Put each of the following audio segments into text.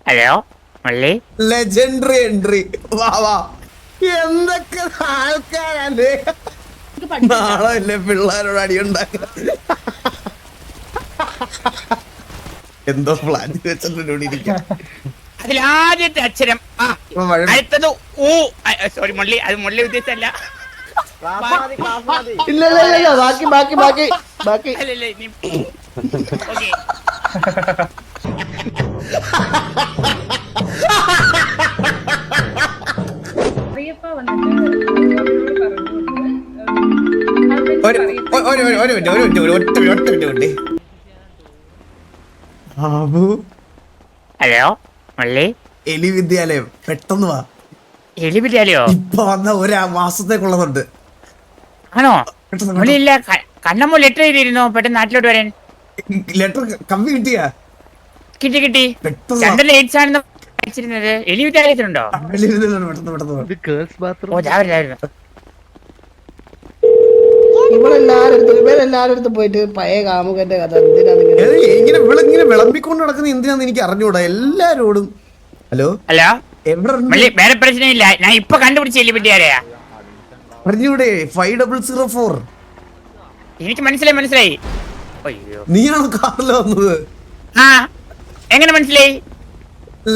Hello മള്ളി. Legendary entry. വാ വാ, എന്തൊക്കെ ആൾക്കാരല്ലേ. നാളെ പിള്ളേരോട് അടിയുണ്ടാക്കുക. എന്തോ പ്ലാൻ വെച്ചിട്ടുണ്ട്. അതിലാദ്യത്തെ അക്ഷരം അടുത്തത് ഊ. സോറി മുള്ളി, അത് മുള്ളി ഉദ്ദേശിച്ചല്ല. ഇല്ല ബാക്കി ബാക്കി ബാക്കി ബാക്കി. അല്ലല്ലേ നീ ഓക്കെ. ഹലോ മള്ളി. എലി വിദ്യാലയം പെട്ടെന്ന് വാ. എലി വിദ്യാലയോ? ഇപ്പൊ വന്ന ഒരു മാസത്തേക്കുള്ളതുണ്ട്. ആണോ? മള്ളി ഇല്ല, കണ്ണമ്മ ലെറ്റർ എഴുതിയിരുന്നോ പെട്ടെന്ന് നാട്ടിലോട്ട് വരാൻ. ലെറ്റർ കമ്പി കിട്ടിയാ? കിട്ടി കിട്ടി. 2 ഡേറ്റ്സ് ആണെന്ന് അയച്ചിരുന്നത്. എലി വിദ്യാലയത്തിലുണ്ടോ? ഓ രാവിലെ. ഇവരെല്ലാരും പോയിട്ട് പഴയ കാമുകന്റെ കഥ ഇങ്ങനെ വിളമ്പിക്കൊണ്ട് നടക്കുന്ന എന്തിനാന്ന് എനിക്ക് അറിഞ്ഞൂടാ എല്ലാരോടും. ഹലോ ഹലോ മള്ളി, വേറെ പ്രശ്നമില്ല, ഞാൻ ഇപ്പൊ കണ്ടുപിടിച്ച എലി വിദ്യാലയാ. അറിഞ്ഞൂടെ? 5004. എനിക്ക് മനസ്സിലായി. അയ്യോ, നീയാണോ കാറിൽ വന്നത്? ആ എങ്ങനെ മനസ്സിലായി?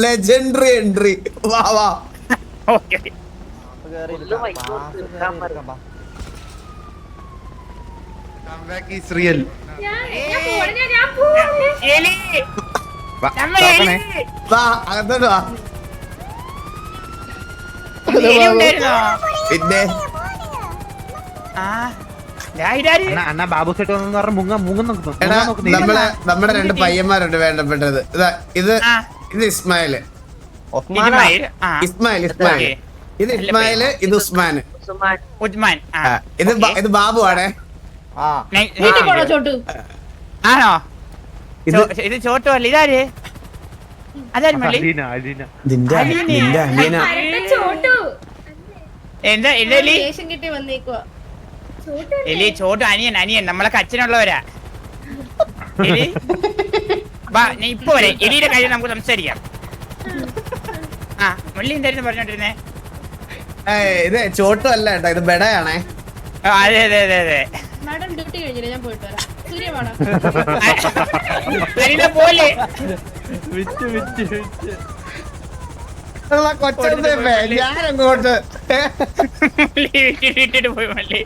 Legendary entry. വാ വാ. ഓക്കെ. പിന്നെ ബാബു സെട്ട് നമ്മുടെ 2 പയ്യന്മാരുണ്ട് വേണ്ടപ്പെട്ടത്. ഇത് ഇസ്മായില്. ഇത് ഇസ്മായില്, ഇത് ഉസ്മാൻ. ഇത് ബാബു ആണേ. ആണോ? ഇത് ചോട്ടോ അല്ല, ഇതാര്? അതാര് മള്ളി? എന്താ എലി? എലി ചോട്ടു അനിയൻ നമ്മളൊക്കെ അച്ഛനുള്ളവരാ. എലി വാ, ഞാൻ ഇപ്പൊ വരാം. എലിയുടെ കാര്യം നമുക്ക് സംസാരിക്കാം. ആ മള്ളി എന്തായിരുന്നു പറഞ്ഞോണ്ടിരുന്നേ? ഇത് ചോട്ടു അല്ല കേട്ടോ, ഇത് ബെടയാണേ. അതെ അതെ അതെ അതെ. പോലെ ഞാനങ്ങോട്ട് പോയി മള്ളി.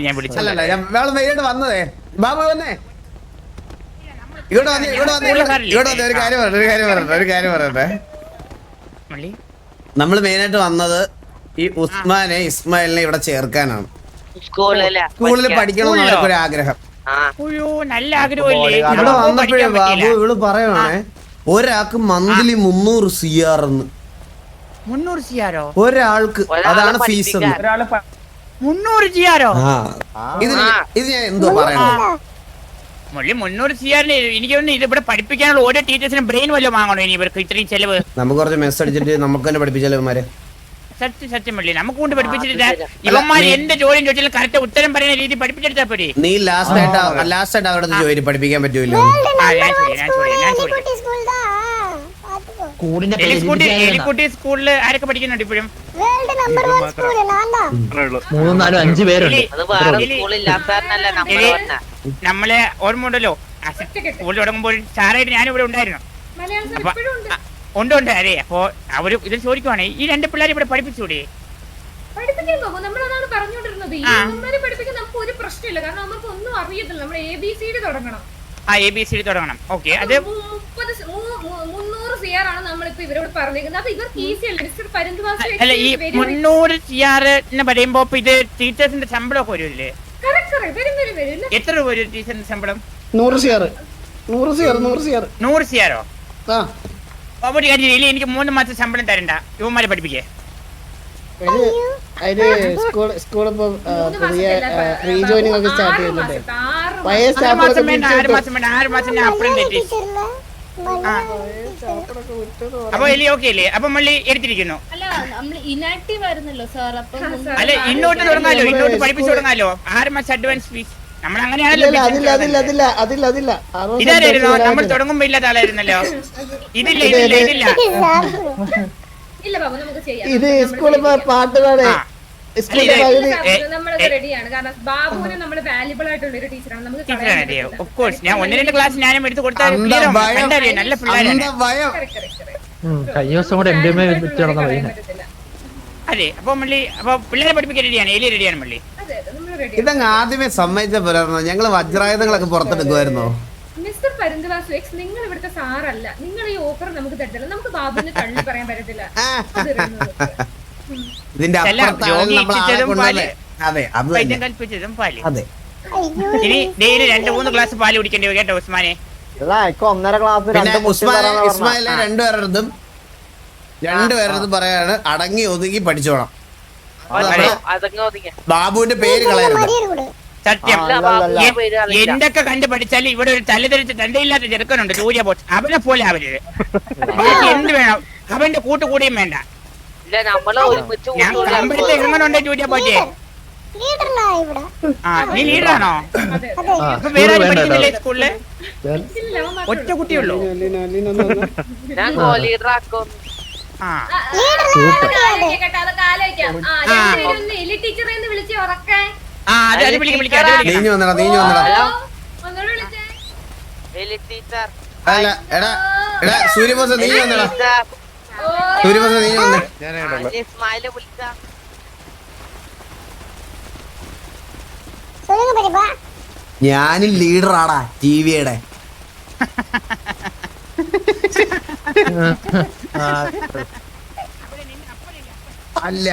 ഞാൻ അല്ലല്ല, ഞാൻ വേഗം വന്നതേ. ബാബു വന്നേ, ഇങ്ങോട്ട് വന്നേ. ഒരു കാര്യം പറയട്ടെ. നമ്മള് മെയിനായിട്ട് വന്നത് ഈ ഉസ്മാനെ ഇസ്മായിലിനെ ഇവിടെ ചേർക്കാനാണ്. സ്കൂളിൽ പഠിക്കണം എന്നൊരു ആഗ്രഹം. നല്ല ആഗ്രഹമല്ലേ? ഇവിടെ വന്നപ്പോഴേ ബാബു ഇവള് പറയുവാണേ, ഒരാൾക്ക് മന്ത്ലി 300 CR എന്ന്. 300 CR ഒരാൾക്ക്, അതാണ് ഫീസ്. 300 CR ഇത് ഞാൻ എന്തോ പറയണത്? മുള്ളി 300 CR എനിക്കൊന്ന് ഇത് ഇവിടെ പഠിപ്പിക്കാനുള്ള ഓരോ ടീച്ചേഴ്സിനും ബ്രെയിൻ വല്ലതും വാങ്ങണോ ഇനി ഇവർക്ക് ഇത്രയും ചെലവ്? നമുക്ക് കുറച്ച് മെസ്സ് അടിച്ചിട്ട് നമുക്ക് തന്നെ പഠിപ്പിച്ചാലോ ഇവന്മാരെ? സത്യം മള്ളി, നമുക്ക് കൊണ്ട് പഠിപ്പിച്ചിട്ട് ഇവന്മാര് എന്റെ ചോദ്യം ചോദിച്ചാലും കറക്റ്റ് ഉത്തരം പറയുന്ന രീതി പഠിപ്പിച്ചെടുത്താ പോരെ. നീ ലാസ്റ്റ് ആയിട്ട് അവിടെ ചോദിച്ചു പഠിപ്പിക്കാൻ പറ്റൂല്ലോ. എലിക്കുട്ടി സ്കൂളില് ആരൊക്കെ പഠിക്കുന്നുണ്ട് ഇപ്പോഴും? 3, 4, 5 പേരുണ്ട്. നമ്മളെ ഓർമ്മ ഉണ്ടല്ലോ, സ്കൂളിൽ തുടങ്ങുമ്പോൾ സാറായിട്ട് ഞാനും ഇവിടെ ഉണ്ടായിരുന്നു. ഉണ്ട് അതെ. അപ്പൊ അവര് ഇത് ചോദിക്കുവാണേ, ഈ 2 പിള്ളേരെ ഇവിടെ പഠിപ്പിച്ചൂടെ? ABCD തുടങ്ങണം. ഓക്കെ, അത് 300 CR ആണ് നമ്മളിപ്പോ ഇവരോട് പറഞ്ഞിരിക്കുന്നത്. അപ്പൊ ഇവർക്ക് ഈസി അല്ല. അല്ല, ഈ 300 CR എന്ന് പറയുമ്പോ ഇത് ടീച്ചേഴ്സിന്റെ ശമ്പളം ഒക്കെ വരുമല്ലേ? എത്ര രൂപ വരും ടീച്ചറിന്റെ ശമ്പളം? 100 CR. 100 CR ഒരു കാര്യം, എനിക്ക് 3 മാസം ശമ്പളം തരണ്ട, ഇവന്മാരെ പഠിപ്പിക്കേ. സ്കൂളിപ്പോ പുതിയ റീജോയിനിങ് ഒക്കെ സ്റ്റാർട്ട് ചെയ്യുന്നുണ്ട്. പഴയ 6 മാസം ഞാൻ അപ്പുറം തെറ്റി. അപ്പൊ എലി ഓക്കെ അല്ലേ? അപ്പൊ മള്ളി എടുത്തിരിക്കുന്നു. അല്ല, ഇന്നോട്ട് തുടങ്ങാലോ, ഇന്നോട്ട് പഠിപ്പിച്ചു തുടങ്ങാലോ. 6 മാസം അഡ്വാൻസ് ഫീസ്. നമ്മളങ്ങനെയാണല്ലോ ഇല്ല അതില്ല അതില്ല അതില്ല അതില്ല അതില്ല അറുപത് ഇതായിരുന്നു നമ്മൾ സംസാരിച്ച് തുടങ്ങുമ്പോ ഇല്ലാത്ത ആളായിരുന്നല്ലോ. ഇതില്ല ഇതില്ല ഇതില്ല. ഇല്ല ബാബു നമുക്ക് ചെയ്യാം. ഇത് സ്കൂളിൽ പാട്ടുപാടേ ആ. സ്കൂളിലെ ഇത് പകുതി നമ്മളൊക്കെ റെഡിയാണ്. കാരണം ബാബുവിനെ നമ്മൾ വാല്യുബിൾ ആയിട്ടുള്ള ഒരു ടീച്ചറാണ്. നമുക്ക് കളയാൻ പറ്റില്ല. ഓഫ് കോഴ്സ് ഞാൻ 1-2 ക്ലാസ് ഞാനും എടുത്ത് കൊടുത്താൽ നല്ല പിള്ളേരാണ്. ഭയം. Correct, correct, correct. കഴിഞ്ഞ ദിവസം കൂടെ MDMA വെച്ച് നടന്ന കളയാൻ പയ്യനെ. പറ്റത്തില്ല. അതെ അപ്പൊ മള്ളി അപ്പൊ പിള്ളേരെ പഠിപ്പിക്കാൻ റെഡിയാണ്. എലി റെഡിയാണ് മള്ളി. അതെ അതെ നമ്മൾ റെഡി. ഇതങ്ങ് ആദ്യമേ സമ്മതിച്ച പോലായിരുന്നോ? ഞങ്ങള് വജ്രായുധങ്ങളൊക്കെ പുറത്തെടുക്കുമായിരുന്നോ? മിസ്റ്റർ പരുന്തുവാസു എക്സ് നിങ്ങൾ ഇവിടുത്തെ സാറല്ല. നിങ്ങൾ ഈ ഓഫർ നമുക്ക് തട്ടില്ല. നമുക്ക് ബാബുവിനെ തള്ളി പറയാൻ പറ്റത്തില്ല. അത് ഇരുന്ന് നോക്കുക. ഇതിന്റെ അപ്പുറത്താണ് രോഗി നമ്മൾ ആളെ ഇച്ഛിച്ചതും കൊണ്ടുവന്നത്. പാല്. അതെ അത് വൈദ്യം തന്നെ. കൽപ്പിച്ചതും പാല്. അതെ ഇനി ഡെയിലി 2-3 ഗ്ലാസ് പാല് കുടിക്കേണ്ടി വരും കേട്ടോ ഉസ്മാനെ. ഒന്നര ക്ലാസ് പിന്നെ ഇസ്മായിലെ രണ്ടുപേരടുത്തും പറയാണ് അടങ്ങി ഒതുങ്ങി പഠിച്ചോണം. ബാബുവിന്റെ പേര് കളയരുത്. സത്യം എന്തൊക്കെ കണ്ടു പഠിച്ചാലും ഇവിടെ ഒരു തലതെറിച്ച് തണ്ടയില്ലാത്ത ചെറുക്കനുണ്ട് സൂര്യ ബോസ്. അവനെ പോലെ അവര് ബാക്കി എന്ത് വേണം അവന്റെ കൂട്ടുകൂടിയും വേണ്ട. ഞാൻ കമ്പഴത്തെ എങ്ങനെ ഉണ്ട് സൂര്യ ബോസേ? ആ നീ ലീഡറാണോ? അതെ അപ്പൊ വേറെ ആരും പഠിക്കുന്നില്ലേ സ്കൂളില്? ഇല്ല, അവൻ മാത്രമേ ഒറ്റ കുട്ടിയുള്ളൂ. ആ അത് വിളിക്കാം നീഞ്ഞു വന്നടാ നീഞ്ഞു വന്നടാ. അല്ല എടാ എടാ സൂര്യബോസ് നീഞ്ഞു വന്നടാ. സൂര്യബോസ് നീഞ്ഞു വന്നേ. ഞാനും ലീഡറാടാ ടിവിയുടെ. അല്ല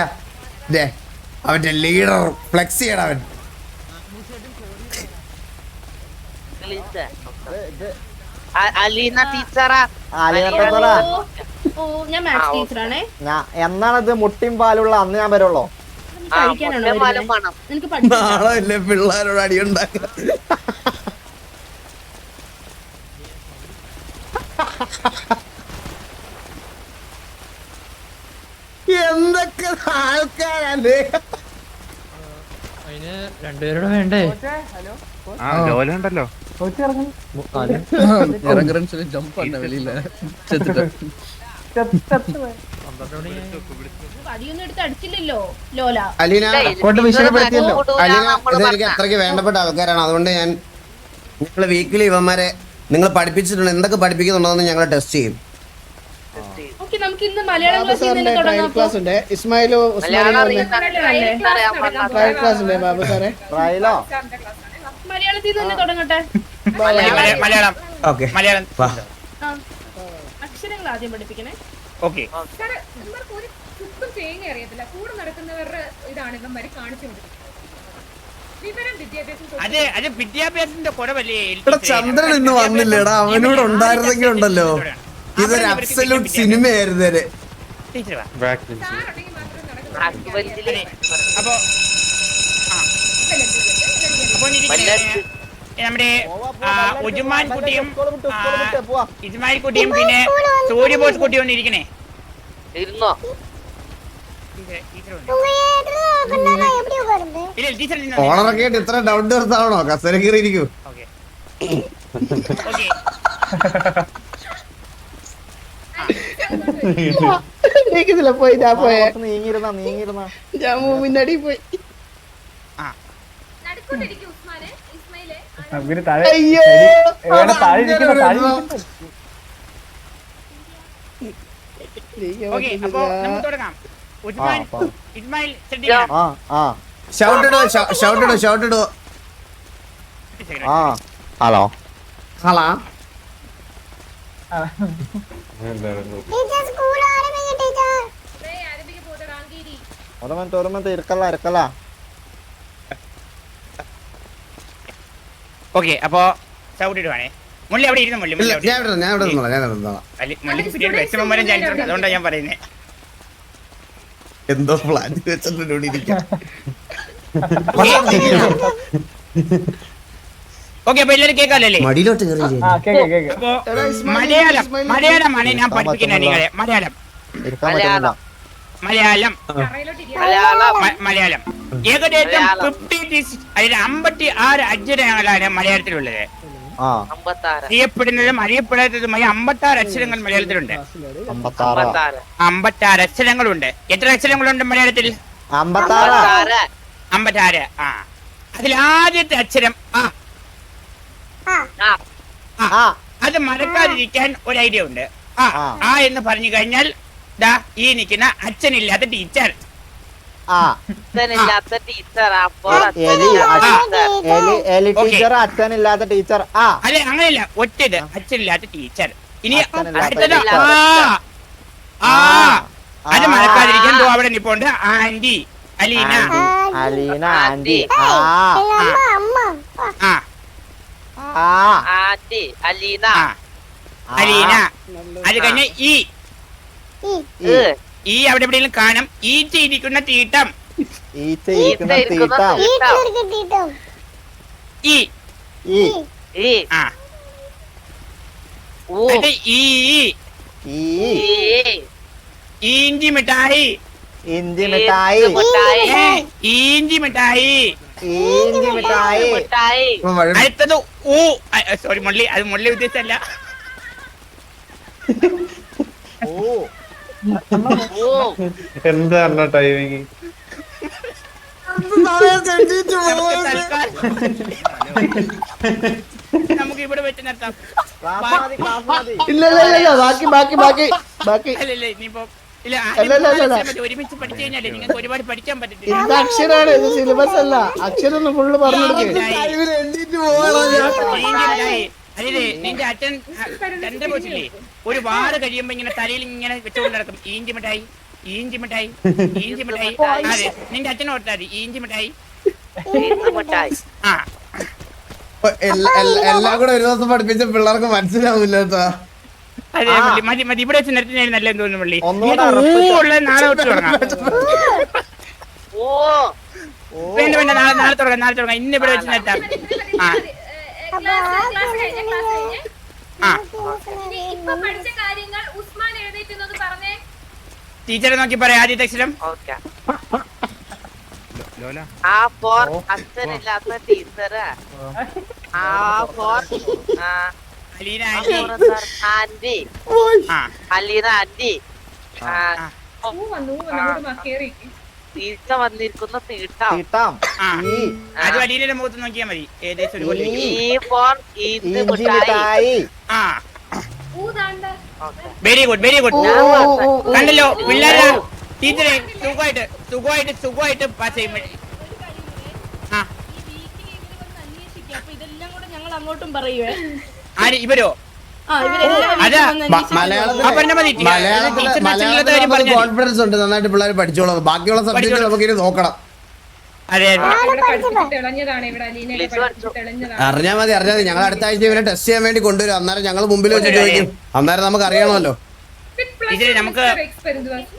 ദേ, അവന്റെ ലീഡർ ഫ്ലെക്സ് ചെയ്യണം അവൻ. അലീന ടീച്ചറാ. ഞാൻ മാത്സ് ടീച്ചറാണേ. എന്നാണത് മുട്ടിയും പാലുള്ള അന്ന് ഞാൻ വരുള്ളൂ. കഴിക്കാനാണോ പണം നിനക്ക് പഠിക്കാൻ നാളെ പിള്ളേരോട് അടിയുണ്ടാക്കുക. എന്തൊക്കെ ആൾക്കാരല്ലേ? അതിന് രണ്ടുപേരോട് വേണ്ടേ? ജോലുണ്ടല്ലോ. അടിയൊന്നും എടുത്ത് അടിച്ചില്ലല്ലോ ലോല. അലീന വിഷയപ്പെടുത്തിയല്ലോ. അലീന ഇത് എനിക്ക് അത്രയ്ക്ക് വേണ്ടപ്പെട്ട ആൾക്കാരാണ്. അതുകൊണ്ട് ഞാൻ നിങ്ങൾ വീക്കിലി ഇവന്മാരെ നിങ്ങൾ പഠിപ്പിച്ചിട്ടുണ്ട്, എന്തൊക്കെ പഠിപ്പിക്കുന്നുണ്ടോന്ന് ഞങ്ങൾ ടെസ്റ്റ് ചെയ്യും. ഓക്കെ നമുക്ക് ഇന്ന് മലയാളം ബാബു ക്ലാസ്സിൽ സാറിന്റെ നിന്ന് ട്രയൽ തുടങ്ങാം. ക്ലാസ് ഉണ്ട്. ഇസ്മായിലോ ട്രയൽ ക്ലാസ് ഉണ്ട് ബാബു സാറേ. ട്രയലോ? മലയാളത്തിൽ തന്നെ തുടങ്ങട്ടെ. മലയാളം ഓക്കെ മലയാളം വാ. ആ. അക്ഷരങ്ങൾ ആദ്യം പഠിപ്പിക്കണേ. ഓക്കെ. സാറേ, ഇവർക്ക് ഒരു ചുക്കും തേങ്ങ അറിയത്തില്ല. കൂടെ നടക്കുന്നവരുടെ ഇതാണ് ഇവന്മാര് കാണിച്ചു കൊടുക്കുന്നത്. വിവരം വിദ്യാഭ്യാസം അത് വിദ്യാഭ്യാസത്തിന്റെ കുറവല്ലേ? ഇവിടെ ചന്ദ്രൻ ഇന്ന് വന്നില്ലേടാ. അവനോട് ഉണ്ടായിരുന്നെങ്കിൽ ഉണ്ടല്ലോ ഇതൊരു അബ്സല്യൂട്ട് സിനിമയായിരുന്നു. ടീച്ചർ വാ. സാറുണ്ടെങ്കിൽ മാത്രമേ നടക്കൂ. അപ്പൊ അപ്പൊ നമ്മുടെ ഉജുമാൻ കുട്ടിയും ഇസ്മായിൽ കുട്ടിയും പിന്നെ സൂര്യബോസ് കുട്ടിയും ഒന്ന് ഇരിക്കണേ. ഇരുന്നോ? ഇല്ല ടീച്ചർ ഓണറൊക്കെ ആയിട്ട് ഇത്ര ഡൗൺ ടു എർത്ത് ആവണോ? കസേര കയറി ഇരിക്കൂ. Okay okay. എനിക്കിതില്ല പോയി ഞാൻ പോയേ. നീങ്ങിരുന്ന ഞാൻ മുന്നാടി പോയി. നടുക്കൊണ്ടിരിക്കും ഉസ്മാനെ. ഇസ്മായിലെ അയ്യോ ഓക്കെ. അപ്പൊ നമുക്ക് തുടങ്ങാം. ഉസ്മാൻ ഇസ്മായിൽ ശ്രദ്ധിക്കണം. ഷൗട്ട് ഇടോ. ഹലോ ഹലാ ആരംഭിക്കാൻ പോകടാങ്കേരി. ഒരു മിനിറ്റ് ഇരിക്കല്ല. ഓക്കെ അപ്പൊ ചവിട്ടിടുവാണേ. മുള്ളി അവിടെ ഇരുന്നു. മുള്ളി മുള്ളി അവിടെ ഞാൻ ഇവിടെ നിന്നോളാം. മുള്ളിക്ക് പിന്നീട് വിഷമം വരാൻ ചാൻസ് ഉണ്ട്. അതുകൊണ്ടാണ് ഞാൻ പറയുന്നത്. എന്തോ പ്ലാൻ വെച്ചിട്ടുണ്ട് ഇരിക്കാം. ഓക്കെ അപ്പൊ എല്ലാവരും കേൾക്കാമല്ലേ? മടിയിലോട്ട് കയറി അപ്പൊ മലയാളമാണ് ഞാൻ പഠിപ്പിക്കുന്നത് നിങ്ങളെ. മലയാളം ഇരിക്കാൻ പറ്റുന്നില്ല. മലയാളം തറയിലോട്ട് ഇരിക്കുക. മലയാളം ഏകദേശം 56 അക്ഷരങ്ങളാണ് മലയാളത്തിലുള്ളത്. ആ 56 അറിയപ്പെടുന്നതും അറിയപ്പെടാത്തതുമായ 56 അക്ഷരങ്ങൾ മലയാളത്തിലുണ്ട്. 56 56 അക്ഷരങ്ങളുണ്ട്. എത്ര അക്ഷരങ്ങളുണ്ട് മലയാളത്തിൽ? 56 56. ആ, അതിൽ ആദ്യത്തെ അക്ഷരം ആ. അത് മറക്കാതിരിക്കാൻ ഒരു ഐഡിയ ഉണ്ട്. ആ എന്ന് പറഞ്ഞു കഴിഞ്ഞാൽ ദാ ഈ നിൽക്കുന്ന അച്ഛനില്ലാത്ത ടീച്ചർ. അച്ഛനില്ലാത്ത ടീച്ചർ. അപ്പോൾ എലി ടീച്ചർ അച്ഛനില്ലാത്ത ടീച്ചർ ആ അല്ലെ അങ്ങനെയല്ല, ഒറ്റത് അച്ഛനില്ലാത്ത ടീച്ചർ. ഇനി അച്ഛനില്ലാത്ത അടുത്തത് ടീച്ചർ. ആ. അത് മറക്കാതിരിക്കാൻ ദോ അവിടെ നിപ്പോണ്ട് ആന്റി അലീന. അലീന ആന്റി ആ ആ ആ ആന്റി അലീന. ആ അലീന. അത് കഴിഞ്ഞ ഈ ഈ അവിടെ എവിടെയെങ്കിലും കാണും. ഈച്ച ഇരിക്കുന്ന തീട്ടം. ഈച്ച ഇരിക്കുന്ന തീട്ടം ഈ ഈ ആ ഊ അത് ഈ ഈ ഈഞ്ചി മിഠായി. ഇഞ്ചി മിഠായി ഈഞ്ചി മിഠായി. ഇഞ്ചി മിഠായി മിഠായി. അടുത്തത് ഊ. സോറി മുള്ളി, അത് മുള്ളി ഉദ്ദേശിച്ചല്ല. ഓ ഊ എന്താണ് ടൈമിങ്? നമുക്ക് ഇവിടെ വെച്ച് നിർത്താം. ഇല്ല ബാക്കി അല്ലല്ലേ ഇനിയിപ്പോ ഇല്ല, ഒരുമിച്ച് പഠിച്ചു കഴിഞ്ഞാലേ നിങ്ങൾക്ക് ഒരുപാട് പഠിക്കാൻ പറ്റത്തില്ല. ഇത് അക്ഷരാണ്, ഇത് സിലബസ് അല്ല. അക്ഷരം ഒന്ന് ഫുള്ള് പറഞ്ഞെടുക്കേ. അതെ, നിന്റെ അച്ഛൻ ചന്ദ്രബോസില്ലേ, ഒരു വാറ് കഴിയുമ്പോ ഇങ്ങനെ തലയിൽ ഇങ്ങനെ വെച്ചുകൊണ്ട് നടക്കും. ഈഞ്ചി മിഠായി, ഈഞ്ചി മിഠായി, ഈഞ്ചി മിഠായി. അതെ, നിന്റെ അച്ഛനെ ഓർത്താ മതി. ഈഞ്ചി മിഠായി. മിഠായി. ആ എല്ലാം കൂടെ ഒരു ദിവസം പഠിപ്പിച്ച പിള്ളേർക്ക് മനസ്സിലാവില്ല കേട്ടോ. അതെ മതി മതി, ഇവിടെ വെച്ച് നിർത്തുന്നതിന് നല്ലതെന്ന് തോന്നുന്നു പള്ളി. ഒന്നുകൂടെ നാളെ തൊട്ട് തുടങ്ങാം. ഓ വേണ്ട വേണ്ട, നാളെ തുടങ്ങാം. ഇന്ന് ഇവിടെ വെച്ച് നിർത്താം. ആ ആ ഇപ്പൊ പഠിച്ച കാര്യങ്ങൾ ഉസ്മാൻ എഴുതിയിട്ടുള്ളത് പറഞ്ഞേ. ടീച്ചറെ നോക്കി പറയാം. ആദ്യത്തെ അക്ഷരം ഓക്കെ. ആ ഫോർ അച്ഛനില്ലാത്ത ടീച്ചർ. ആ ഫോർ അലീന ആന്റി. ആന്റി ആ അലീന ആന്റി. ഊ വന്നു അങ്ങോട്ട് കേറി. തീറ്റ വന്നിരിക്കുന്ന തീട്ടം. തീട്ടം ആ ഈ അത് അലീനയുടെ മുഖത്ത് നോക്കിയാൽ മതി. ഏകദേശം ഒരു കൊല്ലം. ഈ ഫോർ ഈന്ത് ഇഞ്ചി മിഠായി. മിഠായി ആ ഊ ദാണ്ട. Very good very good. കണ്ടല്ലോ പിള്ളേരെ, ടീച്ചറെ സുഖമായിട്ട് പാസ് ചെയ്യും. ആ അപ്പൊ ഇതെല്ലാം കൂടെ ഞങ്ങൾ അങ്ങോട്ടും പറയുവേ. ആര് ഇവരോ? ആ ഇവരെല്ലാം അതാ, മലയാളത്തിൽ ആ പറഞ്ഞ മതി. മലയാളത്തിൽ കോൺഫിഡൻസ് ഉണ്ട്, നന്നായിട്ട് പിള്ളേർ പഠിച്ചോളൂ. ബാക്കിയുള്ള സബ്ജക്റ്റ് നമുക്ക് ഇനി നോക്കണം. അതെ ഇവിടെ പഠിച്ചിട്ട് തെളിഞ്ഞതാണ്. ഇവിടെ അലീനയൊക്കെ പഠിച്ചിട്ട് തെളിഞ്ഞതാണ്. അറിഞ്ഞാൽ മതി. ഞങ്ങൾ അടുത്ത ആഴ്ച ഇവരെ ടെസ്റ്റ് ചെയ്യാൻ വേണ്ടി കൊണ്ടുവരും. അന്നേരം ഞങ്ങൾ മുമ്പിൽ വെച്ച് ചോദിക്കും. അന്നേരം നമുക്ക് അറിയണമല്ലോ. ഇതിന് നമുക്ക് എക്സ്പെരിമെന്റ്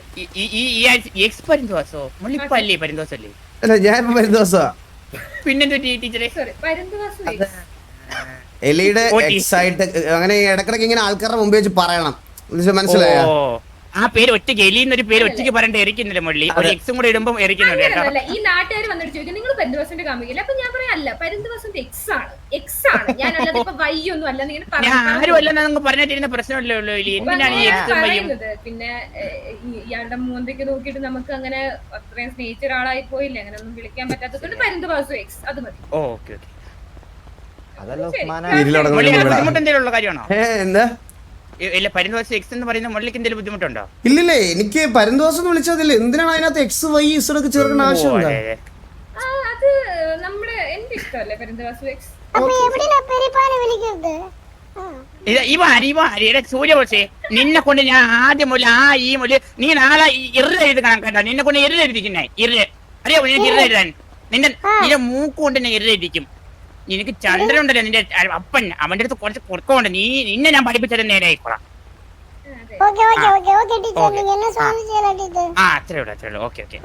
ഈ എക്സ്പെരിന്തോസോ മുള്ളിപ്പല്ലേ പരിന്തോസല്ലേ? അല്ല, ഞാൻ ഇപ്പൊ വരുന്ന ദിവസമാ. പിന്നെന്തോ ടീച്ചറെ എലിയുടെ എക്സൈറ്റ് അങ്ങനെ ഇടക്കിടക്ക് ഇങ്ങനെ ആൾക്കാരുടെ മുമ്പ് വെച്ച് പറയണം. മനസ്സിലായോ? ആ പേര് ഒറ്റയ്ക്ക് എലിന്നൊരു പേര് ഒറ്റയ്ക്ക് പറഞ്ഞിട്ട് എറിക്കുന്നില്ല മുള്ളി. ഒരു എക്സും കൂടെ ഇടുമ്പോ എറിക്കുന്നുണ്ട് കേട്ടോ. ഈ നാട്ടുകാർ വന്നിട്ട് ചോദിക്കും നിങ്ങൾ പെരുന്തോസിന്റെ കാമിക്കില്ല. അപ്പൊ ഞാൻ പറയാം അല്ല, പെരുന്തോസിന്റെ എക്സ് ആണ് ഞാൻ. അല്ലാതെ ഇപ്പൊ വയ്യൊന്നും അല്ല. ഞാൻ ആരും അല്ലെന്ന് പറഞ്ഞിട്ടിരുന്ന പ്രശ്നമല്ലേ ഉള്ളൂ. എലി എന്തിനാണ് ഈ എക്സും വയ്യും? പിന്നെ ഇയാളുടെ മൂന്തയ്ക്ക് നോക്കിയിട്ട് നമുക്ക് അങ്ങനെ അത്രയും സ്നേഹിച്ച ഒരാളായി പോയില്ലേ, അങ്ങനെ ഒന്നും വിളിക്കാൻ പറ്റാത്തതുകൊണ്ട് പെരുന്തോസും എക്സ് അത് മതി. Okay okay. അതല്ല ഉസ്മാനെ ബുദ്ധിമുട്ട് എന്തെങ്കിലും ഉള്ള കാര്യമാണോ? എന്താ ഇല്ല, പരിന്തോസ് എക്സ് എന്ന് പറയുന്ന മുള്ളിക്ക് എന്തെങ്കിലും ബുദ്ധിമുട്ടുണ്ടോ? ഇല്ലില്ലേ, എനിക്ക് പരിന്തോഷം എന്ന് വിളിച്ചതില്ല. എന്തിനാണ് അതിനകത്ത് എക്സ് വൈ ഇസഡൊക്കെ ചേർക്കേണ്ട ആവശ്യമുണ്ടോ? അത് നമ്മുടെ എന്റെ ഇഷ്ടമല്ലേ പെരുന്തോസും എക്സ്. സൂര്യബോസേ, നിന്നെ കൊണ്ട് ഞാൻ ആദ്യം മുതൽ ഈ മുതൽ നീ നാളെ ഇറെഴുതി കണക്കണ്ട. നിന്നെ കൊണ്ട് ഇറെഴുതിരിക്കുന്നേ. അറിയാമോ നിനക്ക് ഇറെഴുതാൻ? നിന്റെ മൂക്കുകൊണ്ട് ഞാൻ ഇറെഴുതിക്കും. നിനക്ക് ചന്ദ്രനുണ്ടല്ലോ നിന്റെ അപ്പൻ, അവന്റെ അടുത്ത് കുറച്ച് കൊടുക്കോണ്ട്. നിന്നെ ഞാൻ പഠിപ്പിച്ചത് നേരെയായിക്കോളാം. അത്രേ ഉള്ളൂ. Okay okay.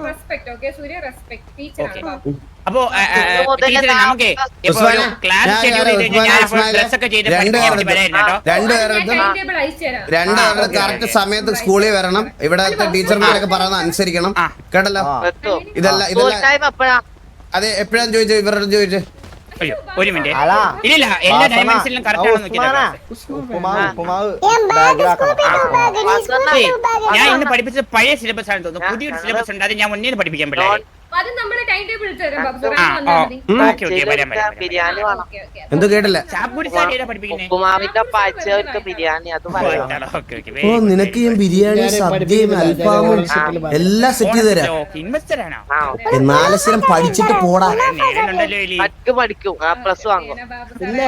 അപ്പോ ടീച്ചറെ നമുക്ക് ഇപ്പൊ ഒരു ക്ലാസ് ഷെഡ്യൂൾ ചെയ്ത് കഴിഞ്ഞാൽ ഞാൻ അപ്പോൾ ഡ്രസ് ഒക്കെ ചെയ്ത് പഠിപ്പിക്കാൻ വരായിരുന്നു കേട്ടോ. രണ്ടുപേർക്കും ടൈം ടേബിൾ അയച്ചു തരാം. രണ്ടുപേരും കറക്റ്റ് സമയത്ത് സ്കൂളിൽ വരണം. ഇവിടത്തെ ടീച്ചർമാരൊക്കെ പറയുന്നത് അനുസരിക്കണം. കേട്ടല്ലോ? ഇതെല്ലാം എപ്പോഴാ അതെ എപ്പോഴാന്ന് ചോദിച്ചു ഇവരോട് ചോദിച്ചു. അയ്യോ, ഒരു മിനിറ്റ് അല്ല ഇല്ല എല്ലാ ഡയമെൻഷനിലും കറക്റ്റ് ആണെന്ന് ഉസ്മാനാ, നോക്കിയത്. ഉപ്പുമാവ് ബാഗിലാക്കണം. ഞാൻ ഇന്ന് പഠിപ്പിച്ചത് പഴയ സിലബസ് ആണ് തോന്നുന്നു. പുതിയൊരു സിലബസ് ഉണ്ട്, അത് ഞാൻ മുന്നേ പഠിപ്പിക്കാൻ പിള്ളേരെ. അത് നമ്മള് ടൈം ടേബിൾ ഇട്ട് തരാം ബാബു സാർ. ആ, വന്നാൽ മതി. ഓക്കെ ഓക്കെ വരാം വരാം. ബിരിയാണി വേണം. Okay, okay. എന്തോ കേട്ടില്ല. ചാപ്പൂരി സാർ ഏതാ പഠിപ്പിക്കുന്നത്? ഉപ്പുമാവിന്റെ പാച്ചവർക്ക് ബിരിയാണി അത് പറയാം. ഓക്കെ ഓക്കെ ഓ നിനക്ക് ഞാൻ ബിരിയാണി സദ്യയും അൽഫാമും എല്ലാം സെറ്റ് ചെയ്ത് തരാം. ഇൻവെസ്റ്റർ ആണോ? നാലക്ഷരം പഠിച്ചിട്ട് പോടാ. നേരമുണ്ടല്ലോ എലി. പഠിക്കും ആ പ്ലസ് വാങ്ങും. ബാബു സാർ. ഇല്ല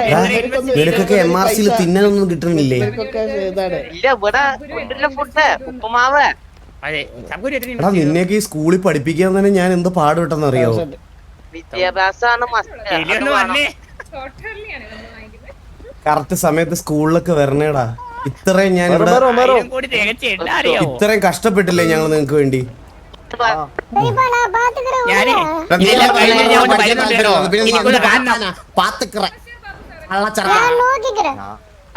നിനക്കൊക്കെ MRC തിന്നാനൊന്നും കിട്ടുന്നില്ലേ? ഇവർക്കൊക്കെ ഇതാണ്. ഇല്ല ഇവിടെ ഫുഡ് ഉപ്പുമാവ്. അതെ ചാപ്പൂരി എത്ര എടാ നിന്നെയൊക്കെ ഈ സ്കൂളിൽ പഠിപ്പിക്കാൻ തന്നെ ഞാൻ എന്തോ പാടുപെട്ടെന്ന് അറിയാവോ? വിദ്യാഭ്യാസമാണ് എലിയൊന്ന് വന്നേ. Quarterly ആണ് നമ്മൾ വാങ്ങിക്കുന്നത്. കറക്റ്റ് സമയത്ത് സ്കൂളിലൊക്കെ വരണേടാ. ഇത്രയും ഞാൻ ഇവിടെ ആയിരം കോടി തികച്ച് എണ്ണ അറിയാവോ? ഇത്രയും കഷ്ടപ്പെട്ടില്ലേ ഞങ്ങൾ നിങ്ങൾക്ക് വേണ്ടി. ഞാനേ ഇതെല്ലാം കഴിഞ്ഞ് ഞാൻ ഒന്ന് വരുന്നുണ്ട് കേട്ടോ. എനിക്കൊന്ന് കാണണം.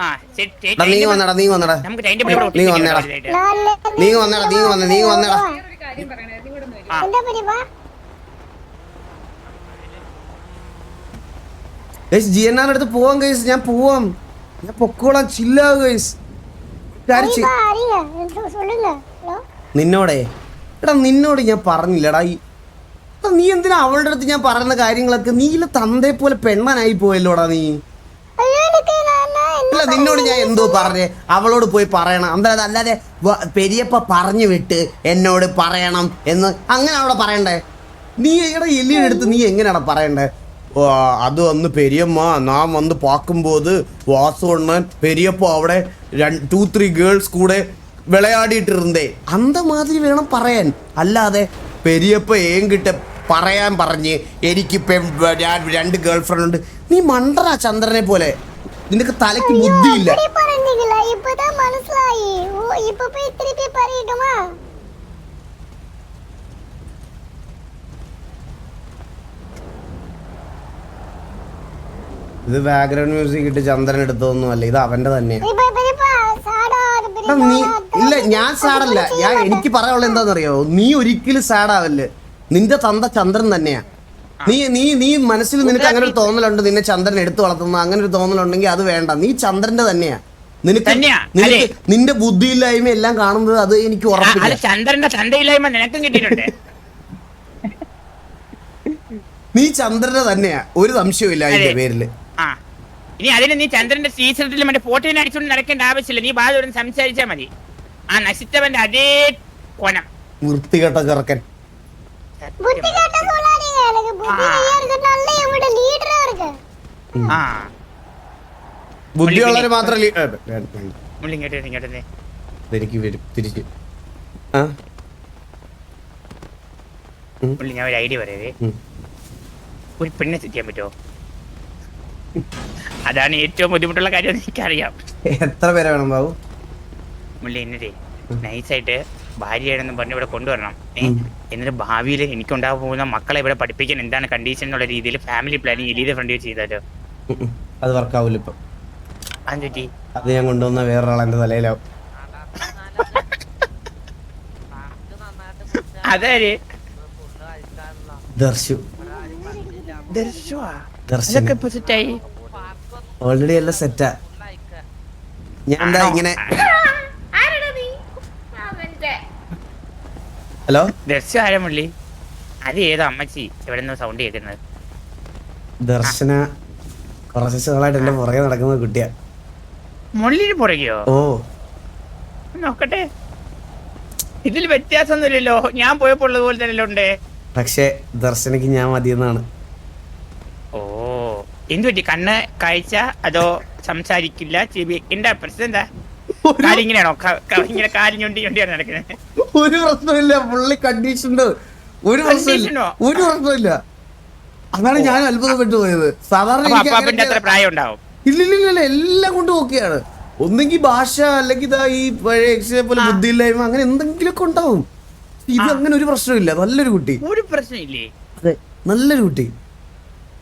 ആ ശരി, ശരി. നീ വന്നടാ നമുക്ക് ടൈം ടേബിൾ ഇവിടെ നീ വന്നേടാ. ഒട്ടിച്ചിട്ട് നീ വന്നേടാ വേറൊരു കാര്യം പറയണേ, നീ ഇവിടെ ഒന്ന് വരൂ. GNR അടുത്ത് പോവാം ഗൈസ്. ഞാൻ പോവാം. ഞാൻ പൊക്കോളാം. ചില്ലാവ് ഗൈസ്. നിന്നോടേ എടാ നിന്നോട് ഞാൻ പറഞ്ഞില്ലടാ നീ എന്തിനാ അവളുടെ അടുത്ത് ഞാൻ പറയുന്ന കാര്യങ്ങളൊക്കെ നീല തന്തേ പോലെ പെണ്ണനായി പോയല്ലോടാ നീ. അല്ല നിന്നോട് ഞാൻ എന്തോ പറഞ്ഞേ അവളോട് പോയി പറയണം എന്താ അല്ലാതെ പെരിയപ്പ പറഞ്ഞു വിട്ട് എന്നോട് പറയണം എന്ന് അങ്ങനെ അവിടെ പറയണ്ടേ? നീ ഇവിടെ എല്ലിയുടെ അടുത്ത് നീ എങ്ങനെയാടാ പറയണ്ടേ? അത് വന്ന് പെരിയമ്മ നാം വന്ന് പാക്കുമ്പോത് വാസുണ്ണൻ പെരിയപ്പ അവിടെ 2-3 ഗേൾസ് കൂടെ വിളയാടിയിട്ടിരുന്നേ അന്ത മാതിരി വേണം പറയാൻ. അല്ലാതെ പെരിയപ്പ ഏങ്കിട്ട് പറയാൻ പറഞ്ഞ് എനിക്കിപ്പം 2 ഗേൾ ഫ്രണ്ട് ഉണ്ട്. നീ മണ്ടറാ ചന്ദ്രനെ പോലെ. നിനക്ക് തലയ്ക്ക് ബുദ്ധിയില്ല. ഇത് ബാക്ക്ഗ്രൗണ്ട് മ്യൂസിക് ഇട്ട് ചന്ദ്രൻ എടുത്തൊന്നും അല്ല, ഇത് അവന്റെ തന്നെയാണ്. നീ ഇല്ല ഞാൻ സാഡല്ല. എനിക്ക് പറയാനുള്ള എന്താണെന്നറിയോ, നീ ഒരിക്കലും സാഡാവല്ലേ. നിന്റെ തന്ത ചന്ദ്രൻ തന്നെയാ. നീ മനസ്സിൽ നിനക്ക് അങ്ങനെ ഒരു തോന്നലുണ്ട് നിന്നെ ചന്ദ്രൻ എടുത്തു വളർത്തുന്നു അങ്ങനെ ഒരു തോന്നലുണ്ടെങ്കിൽ അത് വേണ്ട. നീ ചന്ദ്രന്റെ തന്നെയാ. നിനക്ക് നിന്റെ ബുദ്ധിയില്ലായ്മ എല്ലാം കാണുന്നത് അത് എനിക്ക് ഉറപ്പില്ല. ചന്ദ്രന്റെ തന്തയില്ലായ്മ നിനക്കും കിട്ടിയിട്ടുണ്ട്. നീ ചന്ദ്രന്റെ തന്നെയാ, ഒരു സംശയമില്ല അതിന്റെ പേരില്. ആ ഇനി അതിന് നീ ചന്ദ്രന്റെ ടീഷർട്ടിൽ മറ്റേ ഫോട്ടോനെ അടിച്ചുകൊണ്ട് നടക്കേണ്ട ആവശ്യമില്ല. നീ ബാധ സംസാരിച്ചാ മതി. ആ നശിച്ചവന്റെ അതേ കൊനം വൃത്തികെട്ട ചെറുക്കൻ. ബുദ്ധിയുള്ളവര് മാത്രം തിരിച്ച് ഞാൻ ഒരു ഐഡിയ പറയേ. ഒരു പെണ്ണെ സെറ്റ് പറ്റുമോ? അതാണ് ഏറ്റവും ബുദ്ധിമുട്ടുള്ള കാര്യം. എനിക്കറിയാം. എത്ര പേരെ വേണം ബാബു? മുള്ളി എന്നിട്ടേ നൈസായിട്ട് ഭാര്യയാണെന്ന് പറഞ്ഞ് ഇവിടെ കൊണ്ടുവരണം. എന്നിട്ട് ഭാവിയിൽ എനിക്കുണ്ടാകാൻ പോകുന്ന മക്കളെ ഇവിടെ പഠിപ്പിക്കാൻ എന്താണ് കണ്ടീഷൻ എന്നുള്ള രീതിയിൽ ഫാമിലി പ്ലാനിങ് എലിയുടെ ഫ്രണ്ട് വെച്ച് ചെയ്താലോ? അത് വർക്കാവൂല ഇപ്പൊ. അതെന്തുപറ്റി? അത് ഞാൻ കൊണ്ടുവന്ന വേറൊരാൾ എന്റെ തലയിലാവും. അതാര്? ദർശു. ഓൾറെഡി എല്ലാം സെറ്റാ. ഞാൻ എന്താ ഇങ്ങനെ ഹലോ ദർശു ആരാ മുള്ളി? അത് ഏതോ അമ്മച്ചി എവിടെ നിന്ന് സൗണ്ട് കേൾക്കുന്നത്? ദർശന കുറച്ച് ദിവസങ്ങളായിട്ട് എന്റെ പുറകെ നടക്കുന്ന കുട്ടിയാ. മുള്ളിന് പുറകെയോ? ഓ നോക്കട്ടെ. ഇതിൽ വ്യത്യാസമൊന്നുമില്ലല്ലോ. ഞാൻ പോയപ്പോൾ ഉള്ളതുപോലെ തന്നെ ഉണ്ട്. പക്ഷെ ദർശനക്ക് ഞാൻ മതിയെന്നാണ്. ഓ എന്തു പറ്റി? കണ്ണ് കാഴ്ച അതോ സംസാരിക്കില്ല? ചെവി എന്താ പ്രശ്നം? എന്താ കാലിങ്ങനെയാണോ? ഇങ്ങനെ കാലിഞ്ഞൊണ്ടിയാണ് നടക്കുന്നത്? ഒരു പ്രശ്നമില്ല. പുള്ളി കണ്ടീഷൻഡ്. ഒരു പ്രശ്നമില്ല. അതാണ് ഞാൻ അത്ഭുതപ്പെട്ടു പോയത്. സാധാരണ അത്ര പ്രായം ഉണ്ടാവും. ഇല്ലില്ല എല്ലാം കൊണ്ട് ഓക്കെയാണ്. ഒന്നെങ്കിൽ ഭാഷ അല്ലെങ്കിൽ ഈ പഴയ എക്സിനെ പോലെ ബുദ്ധിയില്ലായ്മ അങ്ങനെ എന്തെങ്കിലുമൊക്കെ ഉണ്ടാവും. ഇത് അങ്ങനെ ഒരു പ്രശ്നമില്ല. നല്ലൊരു കുട്ടി. ഒരു പ്രശ്നമില്ലേ? നല്ലൊരു കുട്ടി.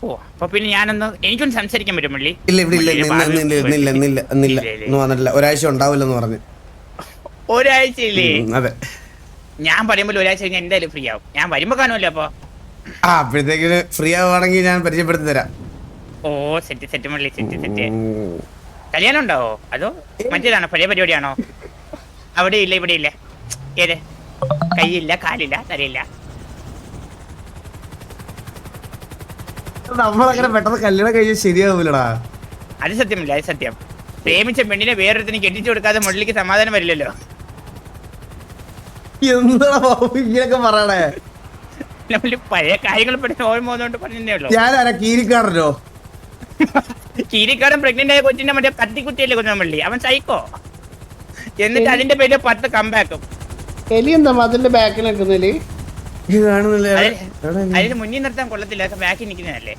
ഓ അപ്പൊ പിന്നെ ഞാനൊന്ന് എനിക്കൊന്ന് സംസാരിക്കാൻ പറ്റും മുള്ളി? ഇല്ല ഇവിടെ ഇല്ല വന്നിട്ടില്ല. ഒരാഴ്ച ഉണ്ടാവില്ലെന്ന് പറഞ്ഞു. ഒരാഴ്ചയില്ലേ? അതെ. ഞാൻ പറയുമ്പോൾ ഒരാഴ്ച കഴിഞ്ഞാൽ എന്തായാലും ഫ്രീ ആവും. ഞാൻ വരുമ്പോ കാണുമല്ലോ അപ്പൊ. അപ്പോഴത്തേക്കിന് ഫ്രീ ആവുകയാണെങ്കിൽ ഞാൻ പരിചയപ്പെടുത്തി തരാം. ഓ സെറ്റ് മുള്ളി സെറ്റ്. കല്യാണം ഉണ്ടാവോ അതോ മറ്റേതാണോ പഴയ പരിപാടിയാണോ? അവിടെ ഇല്ല ഇവിടെ ഇല്ല. ഏത്? കൈയില്ല കാലില്ല തലയില്ല. നമ്മളങ്ങനെ പെട്ടെന്ന് കല്യാണം കഴിഞ്ഞാൽ ശരിയാവൂലടാ. അത് സത്യമല്ല, അത് സത്യം. പ്രേമിച്ച പെണ്ണിനെ വേറൊരുത്തിന് കെട്ടിച്ചു കൊടുക്കാതെ മുള്ളിക്ക് സമാധാനം വരില്ലല്ലോ. എന്താ ഇങ്ങനെയൊക്കെ പറയണേ? നമ്മള് പഴയ കാര്യങ്ങൾ പെട്ടെന്ന് ഓർമ്മ വന്നുകൊണ്ട് പറഞ്ഞേ ഉള്ളൂ. ഞാനാരാ കീരിക്കാരനോ? കീരിക്കാരൻ പ്രഗ്നന്റ് ആയ കൊച്ചിന്റെ മറ്റേ കത്തിക്കുത്തിയല്ലേ കൊച്ചു മള്ളി. അവൻ സൈക്കോ. എന്നിട്ട് അതിന്റെ പേര് 10 കംബാക്കും. എലി എന്താ അതിന്റെ ബാക്കിൽ നിൽക്കുന്നില്ല? അതിന് മുന്നിൽ നിർത്താൻ കൊള്ളത്തില്ല, ബാക്കി നിൽക്കുന്നതല്ലേ.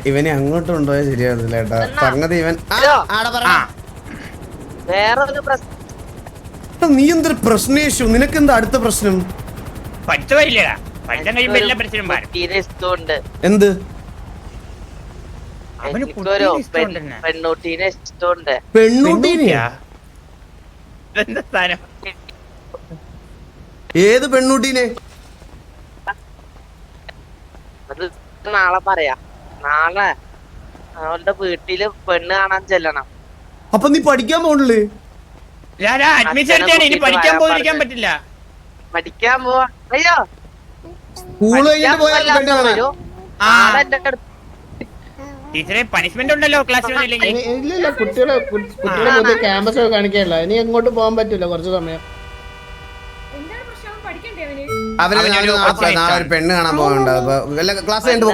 ഇവനെ അങ്ങോട്ട് കൊണ്ടുപോയാൽ ശരിയാവുന്നില്ല കേട്ടോ. സംഗതി ഇവൻ വേറൊരു പ്രശ്നം. നീ എന്തൊരു പ്രശ്നേഷു? നിനക്കെന്താ അടുത്ത പ്രശ്നം? പഠിച്ചു വരില്ലടാ. പഠിത്തം കഴിയുമ്പോ എല്ലാ പ്രശ്നം മാറും. ഇഷ്ടമുണ്ട്. എന്ത്? എനിക്കൊരു പെണ്ണൂട്ടീനെ ഇഷ്ടമുണ്ട്. പെണ്ണൂട്ടീനെയാ? എന്താ സ്ഥാനം? ഏത് പെണ്ണൂട്ടീനെ? അത് നാളെ പറയാ. നാളെ അവളുടെ വീട്ടില് പെണ്ണ് കാണാൻ ചെല്ലണം. അപ്പൊ നീ പഠിക്കാൻ പോകണില്ലേ? അഡ്മിഷൻ എടുത്താണ്. ഇനി പഠിക്കാൻ പോയിരിക്കാൻ പറ്റില്ല. പഠിക്കാൻ പോവാ. അയ്യോ സ്കൂള് കഴിഞ്ഞിട്ട് പോയാൽ ടീച്ചറെ പണിഷ്മെന്റ് ഉണ്ടല്ലോ ക്ലാസ്സിൽ. ഇല്ല കുട്ടികളെ പുതിയ ക്യാമ്പസ് ഒക്കെ കാണിക്കാനില്ല. ഇനി എങ്ങോട്ട് പോകാൻ പറ്റൂല കുറച്ച് സമയം. എന്താണ് പ്രശ്നം? പഠിക്കണ്ടേ അവന്? ഒരു പെണ്ണ് കാണാൻ പോകണ്ട. ക്ലാസ് കഴിഞ്ഞിട്ട്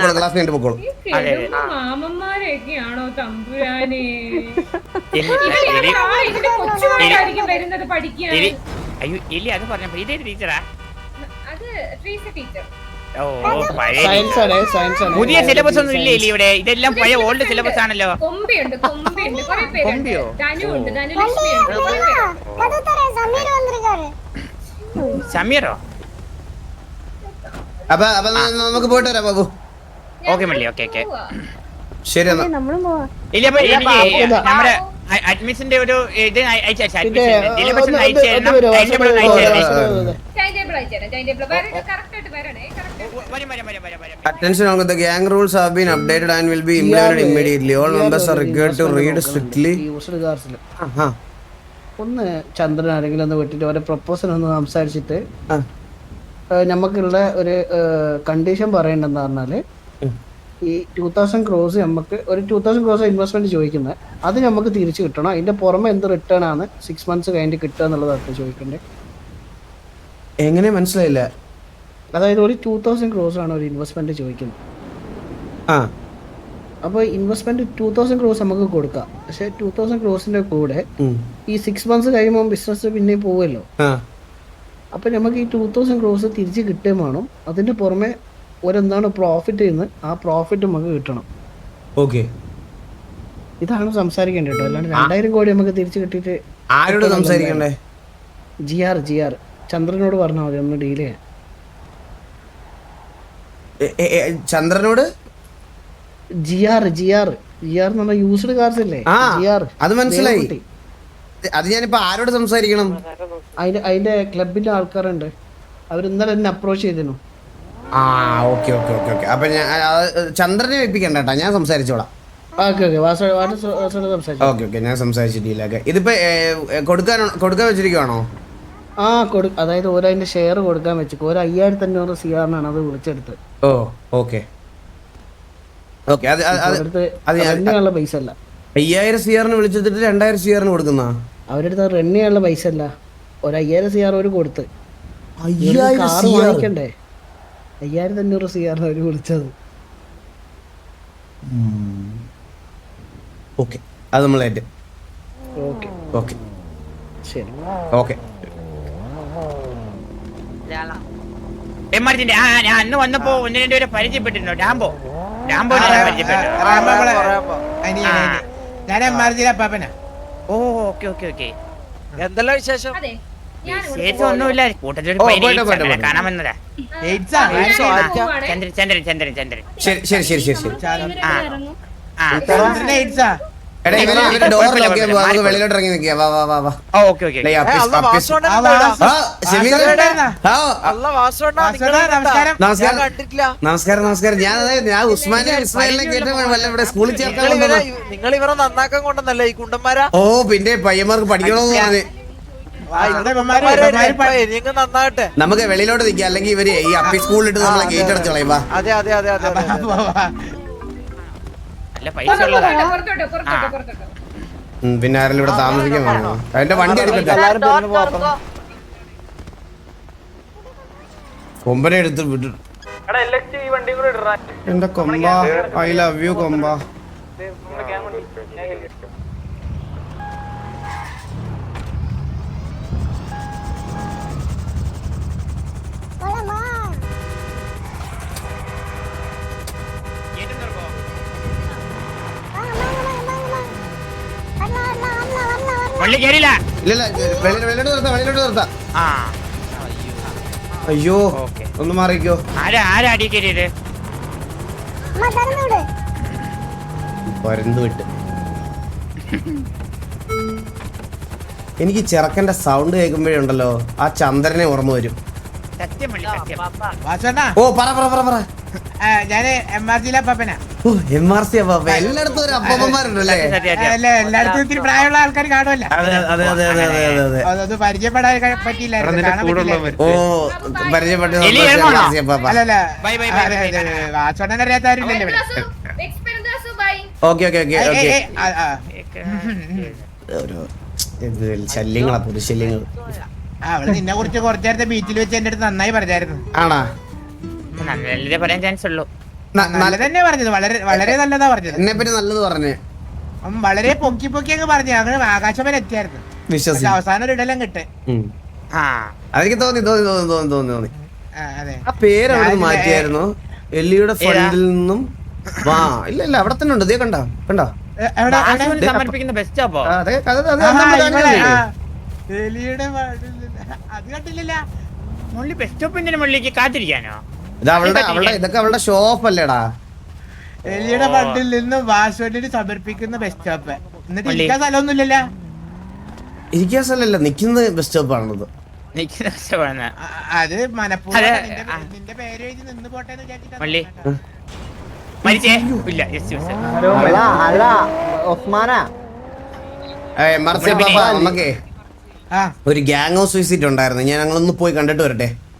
പോക്കോളൂ. ഈ കിഴങ്ങ് മാമന്മാരൊക്കെയാണോ തമ്പുരാനെ? ഇതിന്റെ കൊച്ചുമായിട്ടായിരിക്കും വരുന്നത് പഠിക്കാൻ. അയ്യോ ഇല്ല, അത് പറഞ്ഞപ്പോ ഇതേത് ടീച്ചറാ? അത് ട്രീസ ടീച്ചർ. ഓ പഴയ സയൻസ് ആണ്. പുതിയ സിലബസ് ഒന്നും ഇല്ലേ ഇവിടെ? ഇതെല്ലാം പഴയ ഓൾഡ് സിലബസ് ആണല്ലോ. കൊമ്പയുണ്ട് കുറെ പേരുണ്ട്. ധനുണ്ട്, ധനുലക്ഷ്മി ഉണ്ട്. സമീറോ? അപ്പൊ നമുക്ക് പോയിട്ട് വരാം ബാബു. ഓക്കെ മള്ളി. ഓക്കെ ശരി എന്നാ. ഇല്ല അപ്പൊ എനിക്ക് നമ്മുടെ അഡ്മിഷന്റെ ഒരു ഇത് syllabus Attention, the gang rules have been updated and will be implemented immediately. All members are required to read strictly. ഒന്ന് ചന്ദ്രൻ ആരെങ്കിലും ഒന്ന് വിട്ടിട്ട് അവരെ പ്രപ്പോസൽ ഒന്ന് സംസാരിച്ചിട്ട് നമുക്കുള്ള ഒരു കണ്ടീഷൻ പറയേണ്ടതെന്ന് പറഞ്ഞാല് ഈ 2000 crores നമുക്ക് ഒരു 2000 crores ഇൻവെസ്റ്റ്മെന്റ് ചോദിക്കുന്നത് അത് നമുക്ക് തിരിച്ചു കിട്ടണം. അതിന്റെ പുറമെ എന്ത് റിട്ടേൺ ആണ് 6 months കഴിഞ്ഞിട്ട് കിട്ടുക എന്നുള്ളതാണ് ചോദിക്കണ്ടേ. എങ്ങനെ മനസ്സിലായില്ല? അതായത് ഒരു 2000 crores ആണ് ഒരു ഇൻവെസ്റ്റ്മെന്റ് ചോദിക്കുന്നത്. അപ്പോൾ ഇൻവെസ്റ്റ്മെന്റ് 2000 crores നമുക്ക് കൊടുക്കാം. പക്ഷെ 2000 crores കൂടെ ഈ 6 months കഴിയുമ്പോൾ ബിസിനസ് പിന്നെ പോവുമല്ലോ. അപ്പൊ നമുക്ക് ഈ 2000 crores തിരിച്ച് കിട്ടുകയും വേണം. അതിന്റെ പുറമെ ഒരെന്താണ് പ്രോഫിറ്റ് ചെയ്യുന്നത്, ആ പ്രോഫിറ്റ് നമുക്ക് കിട്ടണം. ഓക്കെ, ഇതാണ് സംസാരിക്കേണ്ടത് കേട്ടോ. അല്ലാണ്ട് 2000 കോടി നമുക്ക് തിരിച്ചു കിട്ടിയിട്ട് ആരോട് സംസാരിക്കണ്ടേ? ജിആർ ചന്ദ്രനോട് പറഞ്ഞാൽ മതി ഒന്ന് ഡീൽ ചെയ്യാൻ. ചന്ദ്രനോട്? ജിആർ എന്ന് പറഞ്ഞ യൂസ്ഡ് കാർസ് അല്ലേ? ജിആർ അത് മനസ്സിലായി. അത് ഞാനിപ്പോ ആരോട് സംസാരിക്കണം? അതിന്റെ ക്ലബിന്റെ ആൾക്കാരുണ്ട്. അവർ ഇന്നലെ എന്നെ അപ്രോച്ച് ചെയ്തിരുന്നു. ഓക്കെ. അപ്പൊ ഞാൻ ചന്ദ്രനെ ഏൽപ്പിക്കണ്ട കേട്ടോ, ഞാൻ സംസാരിച്ചോളാം. ഓക്കെ ഞാൻ സംസാരിച്ചിട്ടില്ല. ഇതിപ്പോ കൊടുക്കാൻ വെച്ചിരിക്കുവാണോ? അതായത് അതിന്റെ ഷെയർ കൊടുക്കാൻ വെച്ചു. 1500 CR അത് വിളിച്ചെടുത്ത്. ഓക്കെ. പൈസ അല്ല 5000 CR വിളിച്ചെടുത്തിട്ട് 2000 CR കൊടുക്കുന്ന അവരെടുത്ത് റൺ ചെയ്യാനുള്ള പൈസ അല്ല. 5000 CR അവര് കൊടുത്ത്. 5000 വാങ്ങിക്കണ്ടേ? 5500 CR അവര് വിളിച്ചത്. ഓക്കെ, അത് നമ്മളായിട്ട്. ഓക്കെ ശരി. ഓക്കെ. ഞാൻ അന്ന് വന്നപ്പോ 1-2 പേരെ പരിചയപ്പെട്ടിരുന്നു. ഡാംബോ പരിചയപ്പെട്ടു. ഞാൻ എംആർജിയിലെ അപ്പാപ്പനാ. ഓ ഓക്കെ. എന്തെല്ലാം വിശേഷം? വിശേഷം ഒന്നുമില്ല കൂട്ടത്തിൽ ഓ, പോട്ടെ, പോട്ടെ. കാണാൻ വന്നതാ ചന്ദ്രൻ ചന്ദ്രൻ ചന്ദ്രൻ ചന്ദ്രൻ ശരി ഇറങ്ങും ആ എടാ ഇവര് ഡോർ ലോക്ക് ചെയ്യാൻ പോവാ നമുക്ക് വെളിയിലോട്ട് ഇറങ്ങി നിൽക്കുക വാ വാ വാ വാ ഓക്കെ ഓക്കെ ഡേയ്, അപ്പീസ്, അല്ല, അപ്പീസ്. വാസുണ്ണൻ ആ, ഷമീർ. ആ, അല്ല വാസുണ്ണ നമസ്കാരം. കണ്ടിട്ടില്ല. നമസ്കാരം ഞാൻ ഉസ്മാനെ ഇസ്മായിലിനെ കേട്ട് വല്ല ഇവിടെ സ്കൂളിൽ ചേർക്കാൻ കൊണ്ടുവന്നോ? നിങ്ങൾ ഇവരെ നന്നാക്കാൻ കൊണ്ടെന്നല്ലേ ഈ കുണ്ടന്മാരാ? ഓ പിന്നെ പയ്യന്മാർക്ക് പഠിക്കണമെന്ന് പറഞ്ഞ് ഇനിയെങ്കിലും നന്നാകട്ടെ. നമുക്ക് വെളിയിലോട്ട് നിൽക്കാം അല്ലെങ്കിൽ ഇവര് ഈ അപ്പി സ്കൂളിലിട്ട് നമ്മളെ ഗേറ്റ് അടച്ചു കളയും വാ. അതെ അതെ അതെ അതെ നല്ല പൈസ ഉള്ളതാ പുറത്തോട്ടോ പിന്നെ ആരെങ്കിലും ഇവിടെ താമസിക്കാൻ വേണോ? അതിന്റെ വണ്ടി എടുക്കട്ടെ. എല്ലാരും പെരുന്ന് പോക്കണം. കൊമ്പനെ എടുത്ത് വിട്ടു. എന്റെ കൊമ്പ ഐ ലവ് യു കൊമ്പ. പള്ളി കേറില്ല ഇല്ല വെളിയിലോട്ട് നിർത്താം. ആ അയ്യോ ഓക്കെ ഒന്ന് മാറിക്കോ. ആരാ അടി കയറിയത് പരന്നു വിട്ട്. എനിക്ക് ചെറുക്കന്റെ സൗണ്ട് കേൾക്കുമ്പോഴേ ഉണ്ടല്ലോ ആ ചന്ദ്രനെ ഓർമ്മ വരും. സത്യം പള്ളി സത്യം ഓ പറ ഞാന് MRG അപ്പാപ്പനാ. ഓ MRC അപ്പാപ്പ. എല്ലായിടത്തും ഒരു അപ്പാപ്പന്മാരുണ്ടല്ലേ? എല്ലായിടത്തും ഇത്തിരി പ്രായമുള്ള ആൾക്കാർ കാണുമല്ലോ. അതെ അത് പരിചയപ്പെടാൻ പറ്റിയില്ലായിരുന്നു. കാണാൻ പറ്റിയില്ലായിരുന്നു. ഓ പരിചയപ്പെട്ട അപ്പാപ്പ. അല്ലല്ല ബൈ ബൈ വാസോണ്ണൻ അറിയാത്തവരില്ലല്ലോ ഇവിടെ. ഓക്കെ ആ, ആ. ഓരോ ശല്യങ്ങളാ പുതുശല്യങ്ങൾ. അവള് നിന്നെ കുറിച്ച് കുറച്ചു നേരത്തെ ബീച്ചിൽ വെച്ച് എന്റെ അടുത്ത് നന്നായി പറഞ്ഞായിരുന്നു. ആണാ? നല്ലതേ പറയാൻ ചാൻസ് ഉള്ളൂ. നല്ല തന്നെ പറഞ്ഞത്, വളരെ വളരെ നല്ലതാ പറഞ്ഞത്. എന്നെ പറ്റി നല്ലത് പറഞ്ഞേ. വളരെ പൊക്കി അങ്ങ് പറഞ്ഞു. അങ്ങനെ ആകാശം വരെ എത്തിയായിരുന്നു. വിശ്വസിച്ചു. അവസാനം ഒരു ഇടലം കിട്ടെ. ആ അതെനിക്ക് തോന്നി. അതെ. ആ പേര് അവിടെ നിന്ന് മാറ്റിയായിരുന്നു. എല്ലിയുടെ ഫ്രണ്ടിൽ നിന്നും വാ. ഇല്ല അവിടെ തന്നെ ഉണ്ട്. കണ്ടോ സമർപ്പിക്കുന്ന ബെസ്റ്റ് അപ്പോ അതെ എലിയുടെ അത് കണ്ടില്ല. മുള്ളി ബസ് സ്റ്റോപ്പിന്റെ മുള്ളിലേക്ക് കാത്തിരിക്കാനോ? ഇതൊക്കെ അവളുടെ ഷോപ്പ് അല്ലേടാ. എലിയുടെ ഫണ്ടിൽ നിന്ന് വാസുവിന് സമർപ്പിക്കുന്ന ബസ് സ്റ്റോപ്പ്. എന്നിട്ട് ഇരിക്കാൻ സ്ഥലമൊന്നുമില്ലല്ലോ. ഇരിക്കാൻ സ്ഥലമല്ല, നിക്കുന്നത് ബസ് സ്റ്റോപ്പ് ആണത്. അത് മനപ്പൂർവ്വം നിന്റെ പേര് എഴുതി നിന്ന് പോട്ടെ മള്ളി മരിച്ചേ ഇല്ല. അല്ല ഒസ്മാനാ നമുക്കേ ഒരു ഗ്യാങ് ഹൗസ് വിസിറ്റ് ഉണ്ടായിരുന്നു. ഞങ്ങളൊന്ന് പോയി കണ്ടിട്ട് വരട്ടെ.